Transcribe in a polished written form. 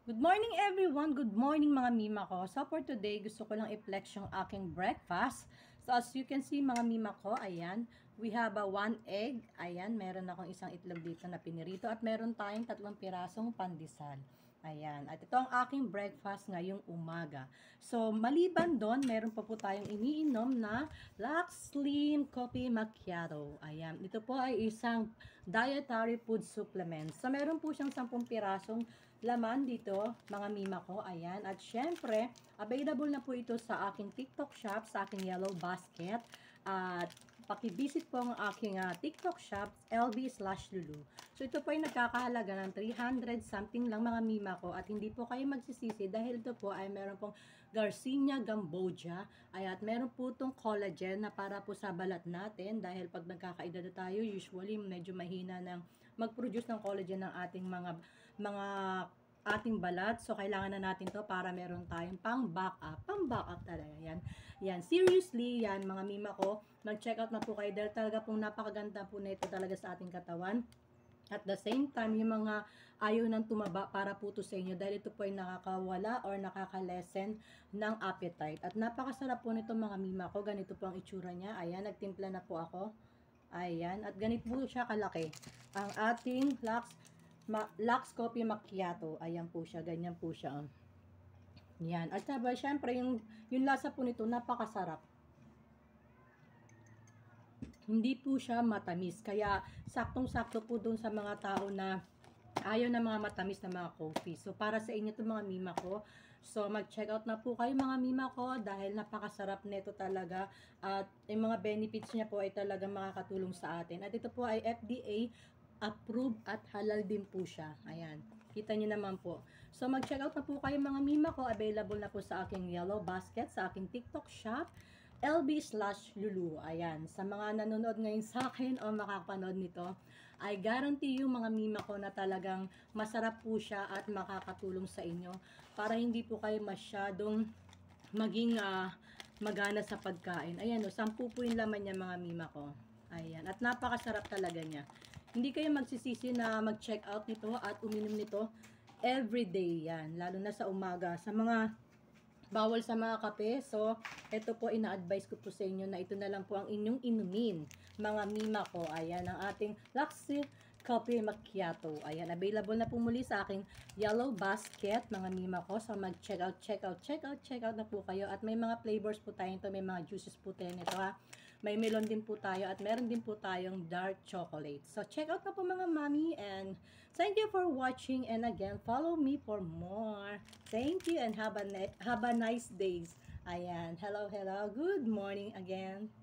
Good morning everyone! Good morning mga mima ko. So for today, gusto ko lang i-flex yung aking breakfast. So as you can see mga mima ko, ayan, we have a 1 egg. Ayan, meron akong isang itlog dito na pinirito at meron tayong 3 pirasong pandesal. Ayan, at ito ang aking breakfast ngayong umaga. So maliban doon, meron pa po tayong iniinom na Lux Slim Coffee Macchiato. Ayan, ito po ay isang dietary food supplement. So meron po siyang 10 pirasong laman dito, mga mima ko, ayan. At syempre, available na po ito sa aking TikTok shop, sa aking yellow basket. At pakivisit po ang aking TikTok shop, LB/Lulu. So ito po ay nagkakahalaga ng 300 something lang mga mima ko. At hindi po kayo magsisisi dahil ito po ay meron pong Garcinia Gamboja. Ay, at meron po itong collagen na para po sa balat natin. Dahil pag nagkakaedad na tayo, usually medyo mahina ng mag-produce ng collagen ng ating mga ating balat. So, kailangan na natin to para meron tayong pang-backup talaga. Yan. Yan. Seriously, yan mga mima ko, mag-check out na po kayo dahil talaga pong napakaganda po na ito talaga sa ating katawan. At the same time, yung mga ayaw ng tumaba para po to sa inyo dahil ito po ay nakakawala or nakaka-lessen ng appetite. At napakasarap po nito mga mima ko. Ganito po ang itsura niya. Ayan, nagtimpla na po ako. Ayan, at ganito po siya kalaki. Ang ating Lux Coffee Macchiato. Ayan po siya, ganyan po siya. Yan. At syempre, yung lasa po nito, napakasarap. Hindi po siya matamis. Kaya, saktong-sakto po dun sa mga tao na ayaw na mga matamis na mga coffee. So, para sa inyo to mga mima ko. So, mag-check out na po kayo mga mima ko dahil napakasarap nito talaga. At yung mga benefits niya po ay talaga makakatulong sa atin. At ito po ay FDA approved at halal din po siya. Ayan. Kita nyo naman po. So, mag-check out na po kayo mga mima ko. Available na po sa aking yellow basket, sa aking TikTok shop, LB/Lulu. Ayan. Sa mga nanonood ngayon sa akin o makakapanood nito, I guarantee yung mga mima ko na talagang masarap po siya at makakatulong sa inyo para hindi po kayo masyadong maging magana sa pagkain. Ayan o, 10 po yung laman niya mga mima ko. Ayan. At napakasarap talaga niya. Hindi kayo magsisisi na mag-check out nito at uminom nito everyday yan. Lalo na sa umaga. Sa mga bawal sa mga kape. So, ito po ina-advise ko po sa inyo na ito na lang po ang inyong inumin. Mga mima ko. Ayan, ang ating Luxy Coffee Macchiato. Ayan, available na po muli sa aking yellow basket, mga mima ko. So, mag-check out na po kayo. At may mga flavors po tayo nito. May mga juices po tayo nito ha. May melon din po tayo at meron din po tayong dark chocolate. So, check out na po mga mami and thank you for watching and again, follow me for more. Thank you and have a nice days. Ayan. Hello. Good morning again.